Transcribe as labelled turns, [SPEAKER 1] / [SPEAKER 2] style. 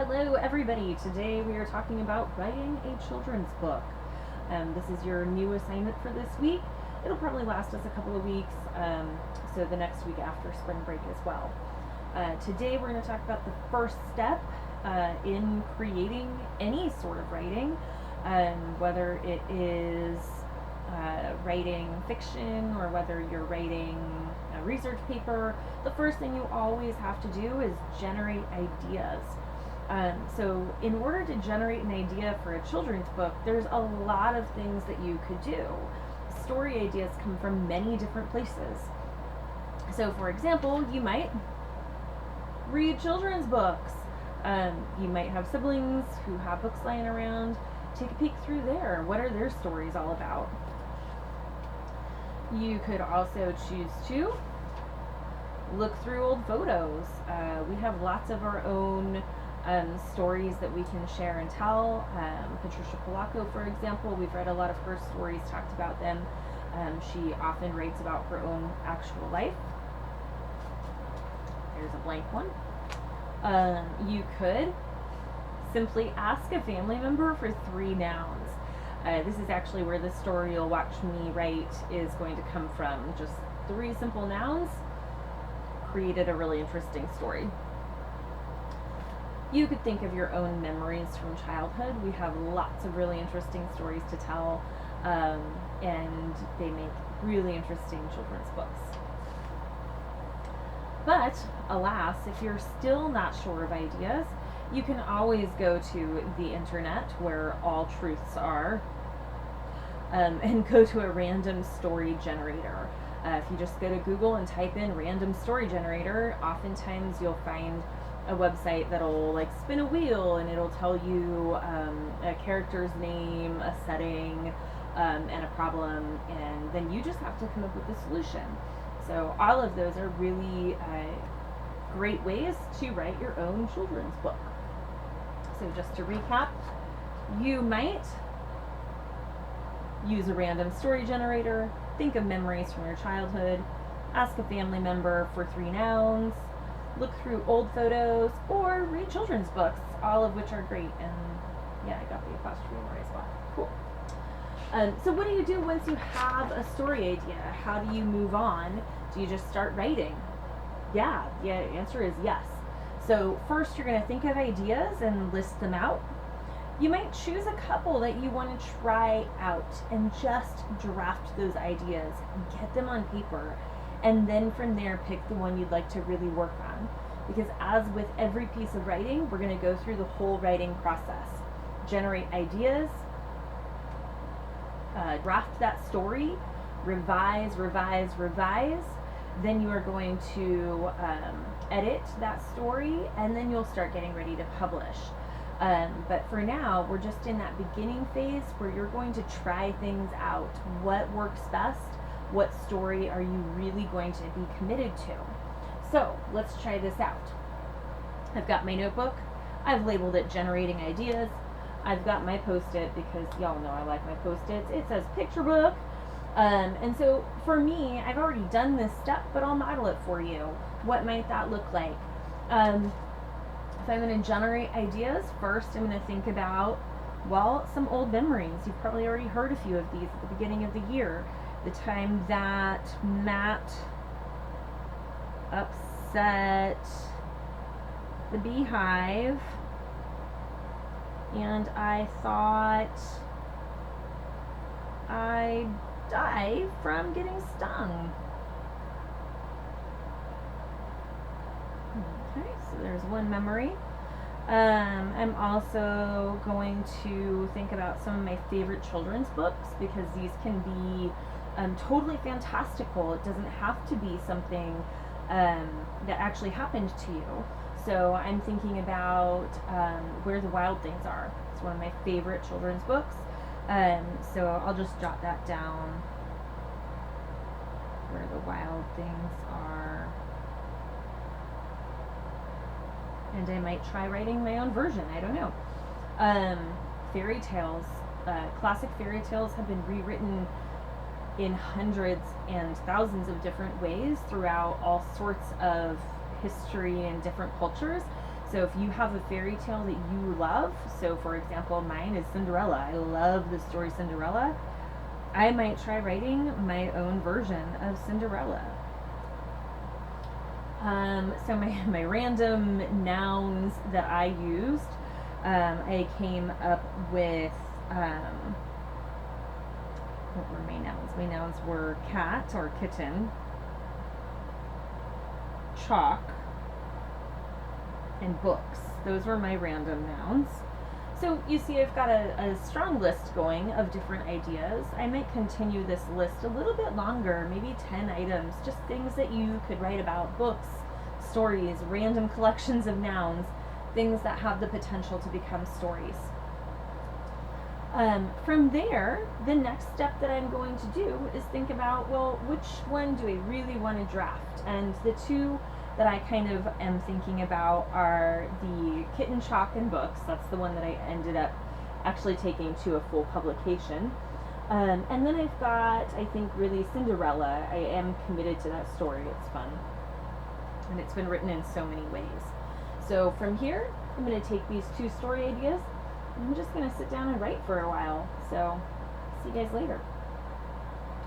[SPEAKER 1] Hello everybody! Today we are talking about writing a children's book. This is your new assignment for this week. It'll probably last us a couple of weeks, so the next week after spring break as well. Today we're going to talk about the first step in creating any sort of writing, whether it is writing fiction or whether you're writing a research paper. The first thing you always have to do is generate ideas. So in order to generate an idea for a children's book, there's a lot of things that you could do. Story ideas come from many different places. So for example, you might read children's books. You might have siblings who have books lying around. Take a peek through there. What are their stories all about? You could also choose to look through old photos. We have lots of our own stories that we can share and tell. Patricia Polacco, for example, we've read a lot of her stories, talked about them. She often writes about her own actual life. There's a blank one. You could simply ask a family member for 3 nouns. This is actually where the story you'll watch me write is going to come from. Just 3 simple nouns created a really interesting story. You could think of your own memories from childhood. We have lots of really interesting stories to tell, and they make really interesting children's books. But, alas, if you're still not sure of ideas, you can always go to the internet, where all truths are, and go to a random story generator. If you just go to Google and type in random story generator, oftentimes you'll find a website that'll like spin a wheel and it'll tell you a character's name, a setting, and a problem, and then you just have to come up with a solution. So all of those are really great ways to write your own children's book. So just to recap, you might use a random story generator, think of memories from your childhood, ask a family member for 3 nouns, look through old photos, or read children's books, all of which are great. And yeah, I got the apostrophe right as well. Cool. So what do you do once you have a story idea? How do you move on? Do you just start writing? Yeah, the answer is yes. So first you're going to think of ideas and list them out. You might choose a couple that you want to try out and just draft those ideas, get them on paper, and then from there pick the one you'd like to really work on. Because as with every piece of writing, we're going to go through the whole writing process. Generate ideas, draft that story, revise, then you are going to edit that story, and then you'll start getting ready to publish. But for now, we're just in that beginning phase where you're going to try things out. What works best? What story are you really going to be committed to? So let's try this out. I've got my notebook. I've labeled it Generating Ideas. I've got my Post-it, because y'all know I like my Post-its. It says Picture Book. And so for me, I've already done this step, but I'll model it for you. What might that look like? If I'm going to generate ideas, first I'm going to think about, well, some old memories. You've probably already heard a few of these at the beginning of the year. The time that Matt upset the beehive and I thought I'd die from getting stung. Okay, so there's one memory. I'm also going to think about some of my favorite children's books, because these can be totally fantastical. It doesn't have to be something that actually happened to you. So I'm thinking about Where the Wild Things Are. It's one of my favorite children's books. So I'll just jot that down. Where the Wild Things Are. And I might try writing my own version. I don't know. Fairy tales. Classic fairy tales have been rewritten in hundreds and thousands of different ways throughout all sorts of history and different cultures. So if you have a fairy tale that you love, so for example, mine is Cinderella. I love the story Cinderella. I might try writing my own version of Cinderella. So my random nouns that I used, I came up with, what were my nouns? My nouns were cat or kitten, chalk, and books. Those were my random nouns. So you see I've got a strong list going of different ideas. I might continue this list a little bit longer, maybe 10 items, just things that you could write about, books, stories, random collections of nouns, things that have the potential to become stories. From there, the next step that I'm going to do is think about, well, which one do I really want to draft? And the two that I kind of am thinking about are the kitten, chalk, and books. That's the one that I ended up actually taking to a full publication. And then I've got, I think, really Cinderella. I am committed to that story. It's fun. And it's been written in so many ways. So from here, I'm going to take these two story ideas, and I'm just going to sit down and write for a while. So see you guys later.